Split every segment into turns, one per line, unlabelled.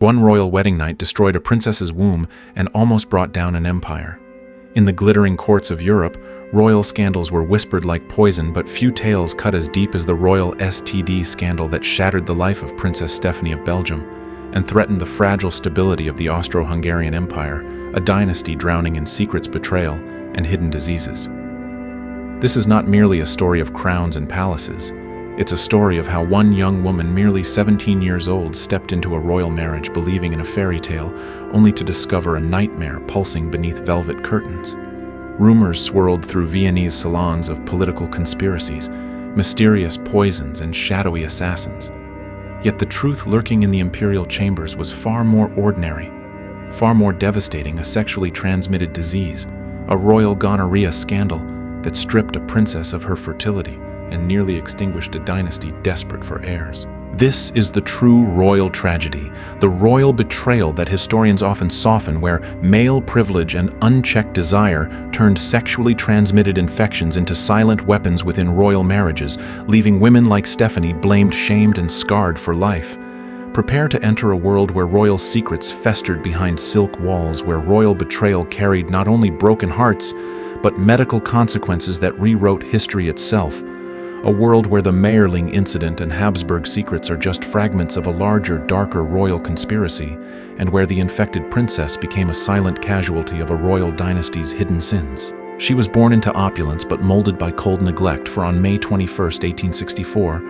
One royal wedding night destroyed a princess's womb and almost brought down an empire. In the glittering courts of Europe, royal scandals were whispered like poison, but few tales cut as deep as the royal STD scandal that shattered the life of Princess Stephanie of Belgium and threatened the fragile stability of the Austro-Hungarian Empire, a dynasty drowning in secrets, betrayal, and hidden diseases. This is not merely a story of crowns and palaces. It's a story of how one young woman, merely 17 years old, stepped into a royal marriage believing in a fairy tale, only to discover a nightmare pulsing beneath velvet curtains. Rumors swirled through Viennese salons of political conspiracies, mysterious poisons, and shadowy assassins. Yet the truth lurking in the imperial chambers was far more ordinary, far more devastating: a sexually transmitted disease, a royal gonorrhea scandal that stripped a princess of her fertility and nearly extinguished a dynasty desperate for heirs. This is the true royal tragedy, the royal betrayal that historians often soften, where male privilege and unchecked desire turned sexually transmitted infections into silent weapons within royal marriages, leaving women like Stephanie blamed, shamed, and scarred for life. Prepare to enter a world where royal secrets festered behind silk walls, where royal betrayal carried not only broken hearts, but medical consequences that rewrote history itself. A world where the Mayerling incident and Habsburg secrets are just fragments of a larger, darker royal conspiracy, and where the infected princess became a silent casualty of a royal dynasty's hidden sins. She was born into opulence but molded by cold neglect, for on May 21, 1864,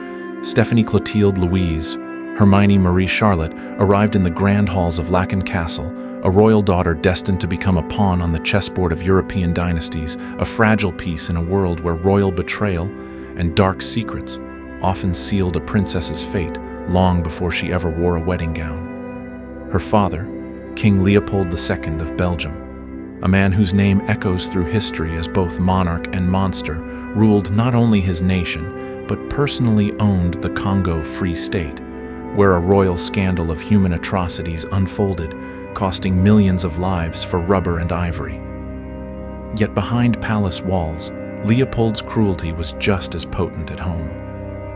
Stephanie Clotilde Louise, Hermione Marie Charlotte, arrived in the grand halls of Laeken Castle, a royal daughter destined to become a pawn on the chessboard of European dynasties, a fragile piece in a world where royal betrayal and dark secrets often sealed a princess's fate long before she ever wore a wedding gown. Her father, King Leopold II of Belgium, a man whose name echoes through history as both monarch and monster, ruled not only his nation, but personally owned the Congo Free State, where a royal scandal of human atrocities unfolded, costing millions of lives for rubber and ivory. Yet behind palace walls, Leopold's cruelty was just as potent at home.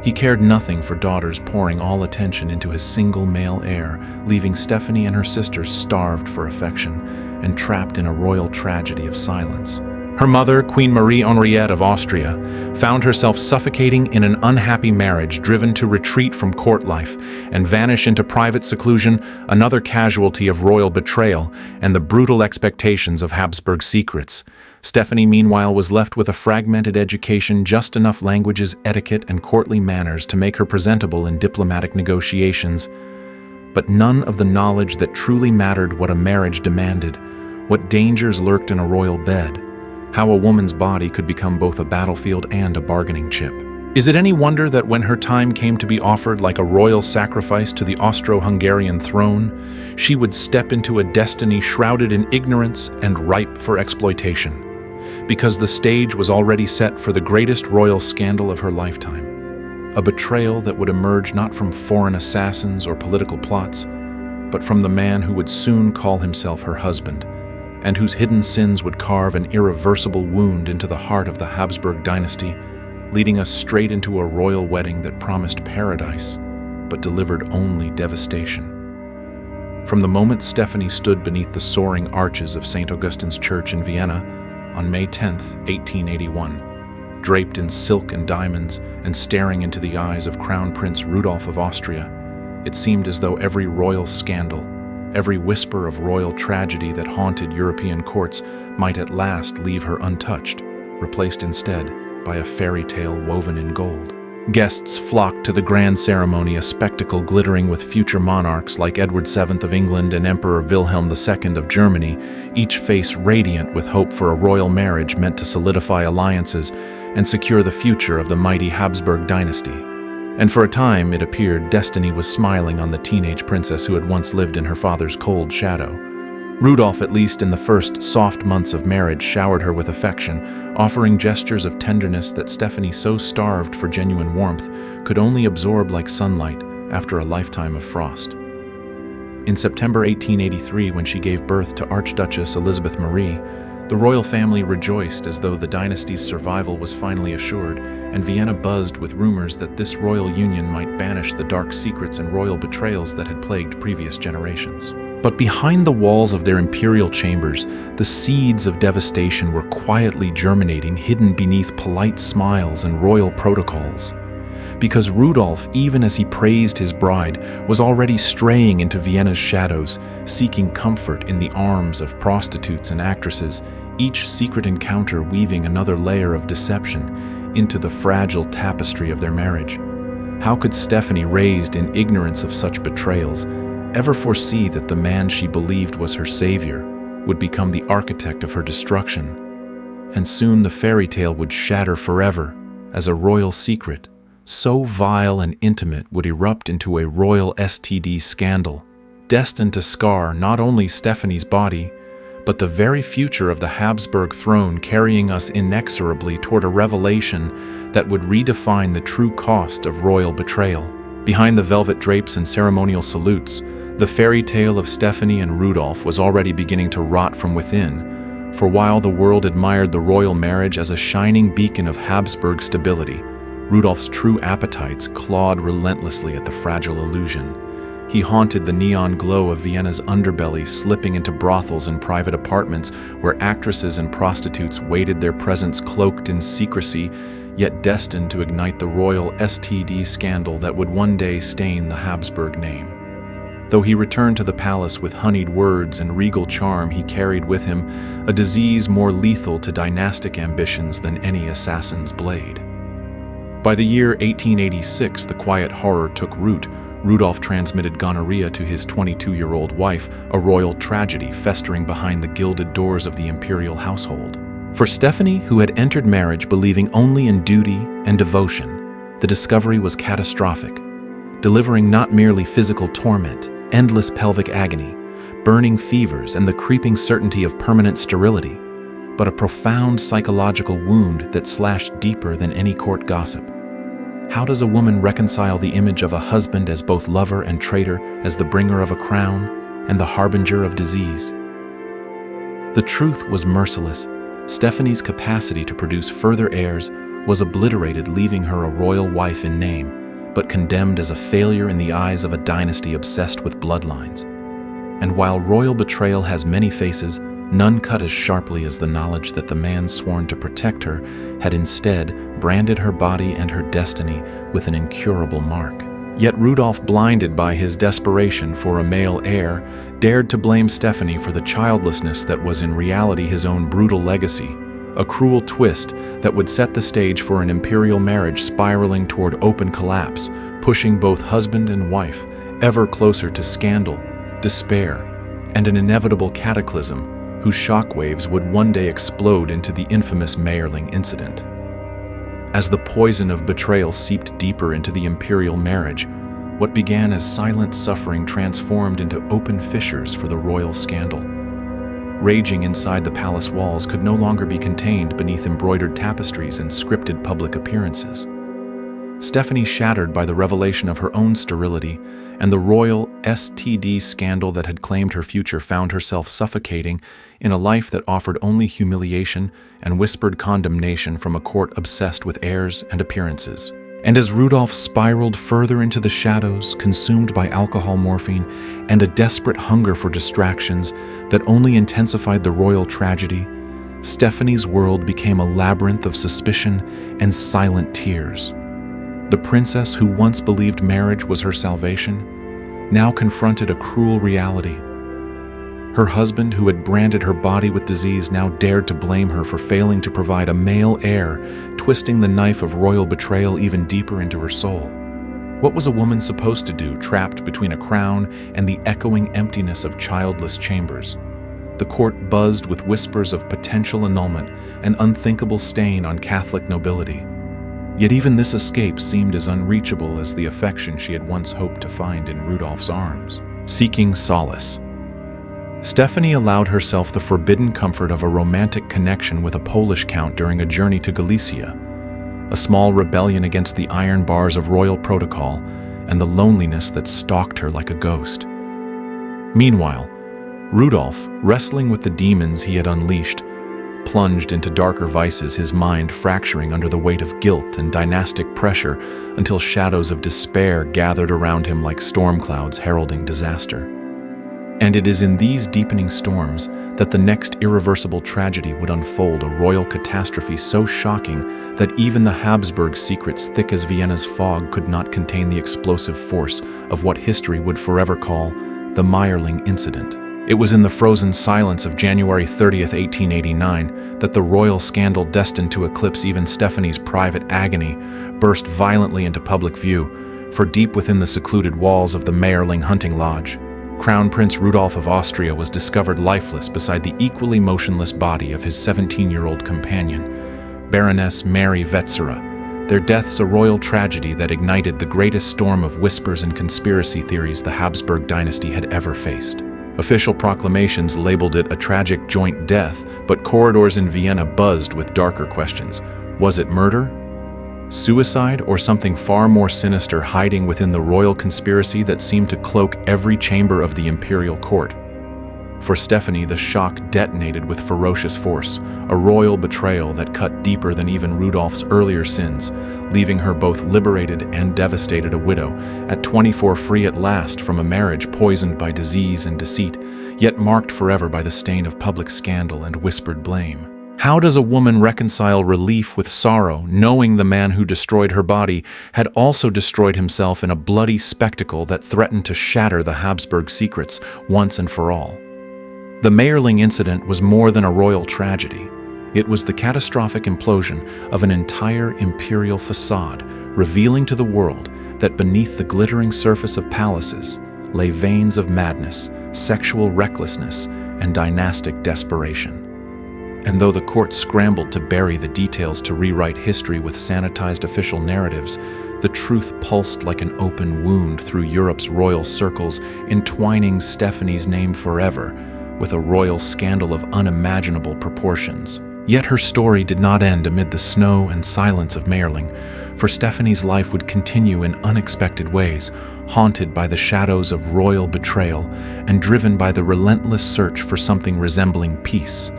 He cared nothing for daughters, pouring all attention into his single male heir, leaving Stephanie and her sisters starved for affection and trapped in a royal tragedy of silence. Her mother, Queen Marie Henriette of Austria, found herself suffocating in an unhappy marriage, driven to retreat from court life and vanish into private seclusion, another casualty of royal betrayal and the brutal expectations of Habsburg secrets. Stephanie, meanwhile, was left with a fragmented education, just enough languages, etiquette, and courtly manners to make her presentable in diplomatic negotiations, but none of the knowledge that truly mattered: what a marriage demanded, what dangers lurked in a royal bed, how a woman's body could become both a battlefield and a bargaining chip. Is it any wonder that when her time came to be offered like a royal sacrifice to the Austro-Hungarian throne, she would step into a destiny shrouded in ignorance and ripe for exploitation? Because the stage was already set for the greatest royal scandal of her lifetime, a betrayal that would emerge not from foreign assassins or political plots, but from the man who would soon call himself her husband, and whose hidden sins would carve an irreversible wound into the heart of the Habsburg dynasty, leading us straight into a royal wedding that promised paradise, but delivered only devastation. From the moment Stephanie stood beneath the soaring arches of St. Augustine's Church in Vienna on May 10, 1881, draped in silk and diamonds and staring into the eyes of Crown Prince Rudolph of Austria, it seemed as though every royal scandal, every whisper of royal tragedy that haunted European courts might at last leave her untouched, replaced instead by a fairy tale woven in gold. Guests flocked to the grand ceremony, a spectacle glittering with future monarchs like Edward VII of England and Emperor Wilhelm II of Germany, each face radiant with hope for a royal marriage meant to solidify alliances and secure the future of the mighty Habsburg dynasty. And for a time, it appeared, destiny was smiling on the teenage princess who had once lived in her father's cold shadow. Rudolph, at least in the first soft months of marriage, showered her with affection, offering gestures of tenderness that Stephanie, so starved for genuine warmth, could only absorb like sunlight after a lifetime of frost. In September 1883, when she gave birth to Archduchess Elizabeth Marie, The royal family rejoiced as though the dynasty's survival was finally assured, and Vienna buzzed with rumors that this royal union might banish the dark secrets and royal betrayals that had plagued previous generations. But behind the walls of their imperial chambers, the seeds of devastation were quietly germinating, hidden beneath polite smiles and royal protocols. Because Rudolf, even as he praised his bride, was already straying into Vienna's shadows, seeking comfort in the arms of prostitutes and actresses, each secret encounter weaving another layer of deception into the fragile tapestry of their marriage. How could Stephanie, raised in ignorance of such betrayals, ever foresee that the man she believed was her savior would become the architect of her destruction? And soon the fairy tale would shatter forever, as a royal secret so vile and intimate would erupt into a royal STD scandal, destined to scar not only Stephanie's body, but the very future of the Habsburg throne, carrying us inexorably toward a revelation that would redefine the true cost of royal betrayal. Behind the velvet drapes and ceremonial salutes, the fairy tale of Stephanie and Rudolf was already beginning to rot from within, for while the world admired the royal marriage as a shining beacon of Habsburg stability, Rudolf's true appetites clawed relentlessly at the fragile illusion. He haunted the neon glow of Vienna's underbelly, slipping into brothels and private apartments where actresses and prostitutes waited their presence cloaked in secrecy, yet destined to ignite the royal STD scandal that would one day stain the Habsburg name. Though he returned to the palace with honeyed words and regal charm, he carried with him a disease more lethal to dynastic ambitions than any assassin's blade. By the year 1886, the quiet horror took root. Rudolf transmitted gonorrhea to his 22-year-old wife, a royal tragedy festering behind the gilded doors of the imperial household. For Stephanie, who had entered marriage believing only in duty and devotion, the discovery was catastrophic, delivering not merely physical torment, endless pelvic agony, burning fevers, and the creeping certainty of permanent sterility, but a profound psychological wound that slashed deeper than any court gossip. How does a woman reconcile the image of a husband as both lover and traitor, as the bringer of a crown and the harbinger of disease? The truth was merciless. Stephanie's capacity to produce further heirs was obliterated, leaving her a royal wife in name, but condemned as a failure in the eyes of a dynasty obsessed with bloodlines. And while royal betrayal has many faces, none cut as sharply as the knowledge that the man sworn to protect her had instead branded her body and her destiny with an incurable mark. Yet Rudolf, blinded by his desperation for a male heir, dared to blame Stephanie for the childlessness that was in reality his own brutal legacy, a cruel twist that would set the stage for an imperial marriage spiraling toward open collapse, pushing both husband and wife ever closer to scandal, despair, and an inevitable cataclysm whose shockwaves would one day explode into the infamous Mayerling incident. As the poison of betrayal seeped deeper into the imperial marriage, what began as silent suffering transformed into open fissures for the royal scandal. Raging inside the palace walls could no longer be contained beneath embroidered tapestries and scripted public appearances. Stephanie, shattered by the revelation of her own sterility and the royal STD scandal that had claimed her future, found herself suffocating in a life that offered only humiliation and whispered condemnation from a court obsessed with airs and appearances. And as Rudolf spiraled further into the shadows, consumed by alcohol, morphine, and a desperate hunger for distractions that only intensified the royal tragedy, Stephanie's world became a labyrinth of suspicion and silent tears. The princess who once believed marriage was her salvation now confronted a cruel reality. Her husband, who had branded her body with disease, now dared to blame her for failing to provide a male heir, twisting the knife of royal betrayal even deeper into her soul. What was a woman supposed to do, trapped between a crown and the echoing emptiness of childless chambers? The court buzzed with whispers of potential annulment, an unthinkable stain on Catholic nobility. Yet even this escape seemed as unreachable as the affection she had once hoped to find in Rudolf's arms. Seeking solace, Stephanie allowed herself the forbidden comfort of a romantic connection with a Polish count during a journey to Galicia, a small rebellion against the iron bars of royal protocol and the loneliness that stalked her like a ghost. Meanwhile, Rudolf, wrestling with the demons he had unleashed, plunged into darker vices, his mind fracturing under the weight of guilt and dynastic pressure until shadows of despair gathered around him like storm clouds heralding disaster. And it is in these deepening storms that the next irreversible tragedy would unfold, a royal catastrophe so shocking that even the Habsburg secrets thick as Vienna's fog could not contain the explosive force of what history would forever call the Meyerling incident. It was in the frozen silence of January 30th, 1889, that the royal scandal destined to eclipse even Stephanie's private agony burst violently into public view, for deep within the secluded walls of the Meyerling hunting lodge, Crown Prince Rudolf of Austria was discovered lifeless beside the equally motionless body of his 17-year-old companion, Baroness Mary Wetzera. Their deaths a royal tragedy that ignited the greatest storm of whispers and conspiracy theories the Habsburg dynasty had ever faced. Official proclamations labeled it a tragic joint death, but corridors in Vienna buzzed with darker questions. Was it murder? Suicide, or something far more sinister hiding within the royal conspiracy that seemed to cloak every chamber of the imperial court? For Stephanie, the shock detonated with ferocious force, a royal betrayal that cut deeper than even Rudolph's earlier sins, leaving her both liberated and devastated, a widow, at 24 free at last from a marriage poisoned by disease and deceit, yet marked forever by the stain of public scandal and whispered blame. How does a woman reconcile relief with sorrow, knowing the man who destroyed her body had also destroyed himself in a bloody spectacle that threatened to shatter the Habsburg secrets once and for all? The Meyerling incident was more than a royal tragedy. It was the catastrophic implosion of an entire imperial facade, revealing to the world that beneath the glittering surface of palaces lay veins of madness, sexual recklessness, and dynastic desperation. And though the court scrambled to bury the details to rewrite history with sanitized official narratives, the truth pulsed like an open wound through Europe's royal circles, entwining Stephanie's name forever with a royal scandal of unimaginable proportions. Yet her story did not end amid the snow and silence of Meyerling, for Stephanie's life would continue in unexpected ways, haunted by the shadows of royal betrayal and driven by the relentless search for something resembling peace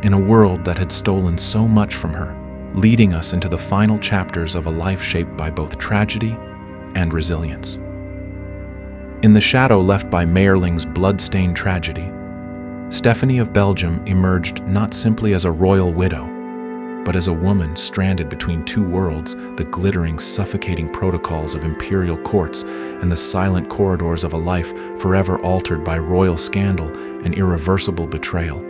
in a world that had stolen so much from her, leading us into the final chapters of a life shaped by both tragedy and resilience. In the shadow left by Meyerling's blood-stained tragedy, Stephanie of Belgium emerged not simply as a royal widow, but as a woman stranded between two worlds, the glittering, suffocating protocols of imperial courts and the silent corridors of a life forever altered by royal scandal and irreversible betrayal.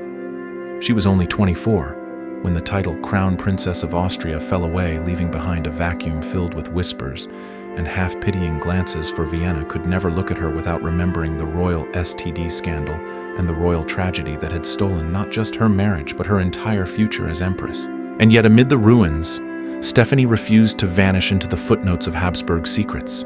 She was only 24 when the title Crown Princess of Austria fell away, leaving behind a vacuum filled with whispers and half-pitying glances, for Vienna could never look at her without remembering the royal STD scandal and the royal tragedy that had stolen not just her marriage but her entire future as empress. And yet amid the ruins, Stephanie refused to vanish into the footnotes of Habsburg secrets.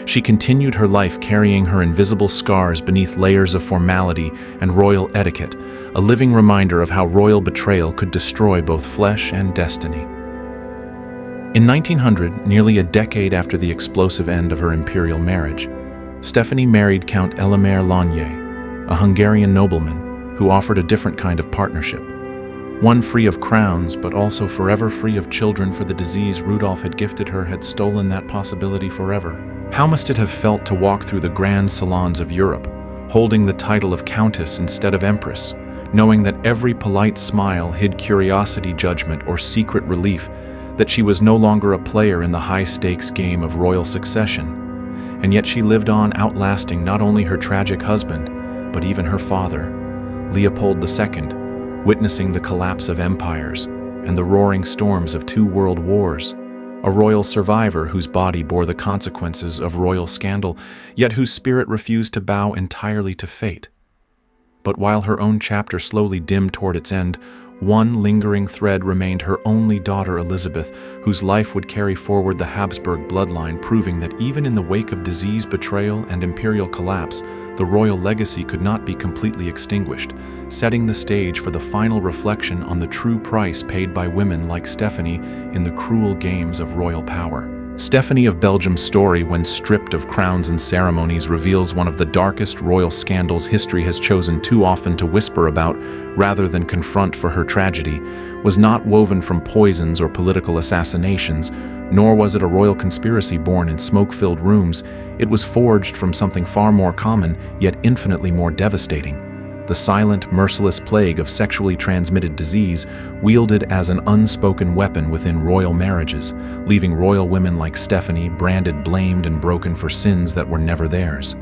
She continued her life carrying her invisible scars beneath layers of formality and royal etiquette, a living reminder of how royal betrayal could destroy both flesh and destiny. In 1900, nearly a decade after the explosive end of her imperial marriage, Stephanie married Count Elemer Lanier, a Hungarian nobleman who offered a different kind of partnership, one free of crowns but also forever free of children, for the disease Rudolf had gifted her had stolen that possibility forever. How must it have felt to walk through the grand salons of Europe, holding the title of countess instead of empress, knowing that every polite smile hid curiosity, judgment, or secret relief, that she was no longer a player in the high-stakes game of royal succession, and yet she lived on, outlasting not only her tragic husband, but even her father, Leopold II, witnessing the collapse of empires and the roaring storms of 2 world wars. A royal survivor whose body bore the consequences of royal scandal, yet whose spirit refused to bow entirely to fate. But while her own chapter slowly dimmed toward its end, one lingering thread remained: her only daughter Elizabeth, whose life would carry forward the Habsburg bloodline, proving that even in the wake of disease, betrayal, and imperial collapse, the royal legacy could not be completely extinguished, setting the stage for the final reflection on the true price paid by women like Stephanie in the cruel games of royal power. Stephanie of Belgium's story, when stripped of crowns and ceremonies, reveals one of the darkest royal scandals history has chosen too often to whisper about rather than confront. For her tragedy was not woven from poisons or political assassinations, nor was it a royal conspiracy born in smoke-filled rooms. It was forged from something far more common, yet infinitely more devastating: the silent, merciless plague of sexually transmitted disease, wielded as an unspoken weapon within royal marriages, leaving royal women like Stephanie branded, blamed, and broken for sins that were never theirs.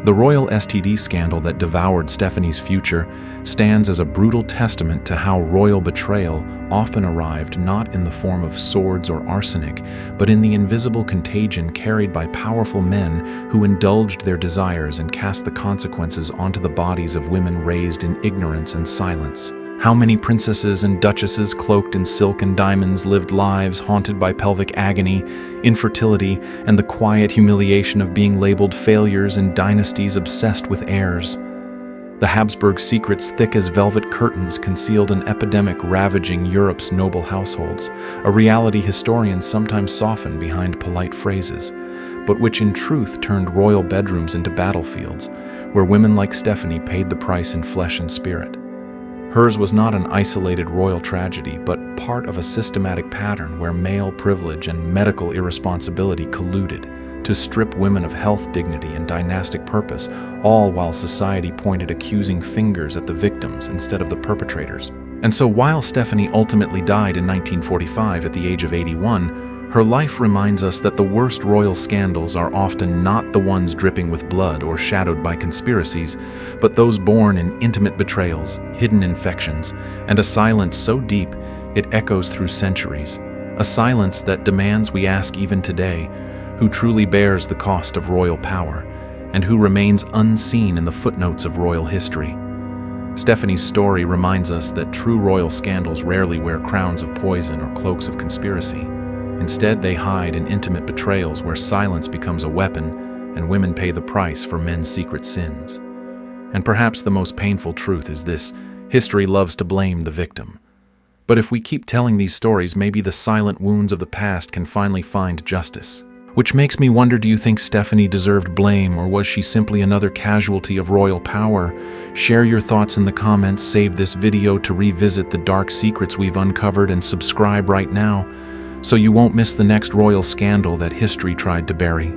The royal STD scandal that devoured Stephanie's future stands as a brutal testament to how royal betrayal often arrived not in the form of swords or arsenic, but in the invisible contagion carried by powerful men who indulged their desires and cast the consequences onto the bodies of women raised in ignorance and silence. How many princesses and duchesses cloaked in silk and diamonds lived lives haunted by pelvic agony, infertility, and the quiet humiliation of being labeled failures in dynasties obsessed with heirs. The Habsburg secrets, thick as velvet curtains, concealed an epidemic ravaging Europe's noble households, a reality historians sometimes soften behind polite phrases, but which in truth turned royal bedrooms into battlefields, where women like Stephanie paid the price in flesh and spirit. Hers was not an isolated royal tragedy, but part of a systematic pattern where male privilege and medical irresponsibility colluded to strip women of health, dignity, and dynastic purpose, all while society pointed accusing fingers at the victims instead of the perpetrators. And so while Stephanie ultimately died in 1945 at the age of 81, her life reminds us that the worst royal scandals are often not the ones dripping with blood or shadowed by conspiracies, but those born in intimate betrayals, hidden infections, and a silence so deep it echoes through centuries. A silence that demands we ask even today, who truly bears the cost of royal power, and who remains unseen in the footnotes of royal history. Stephanie's story reminds us that true royal scandals rarely wear crowns of poison or cloaks of conspiracy. Instead, they hide in intimate betrayals where silence becomes a weapon and women pay the price for men's secret sins. And perhaps the most painful truth is this: history loves to blame the victim. But if we keep telling these stories, maybe the silent wounds of the past can finally find justice. Which makes me wonder, do you think Stephanie deserved blame, or was she simply another casualty of royal power? Share your thoughts in the comments, save this video to revisit the dark secrets we've uncovered, and subscribe right now so you won't miss the next royal scandal that history tried to bury.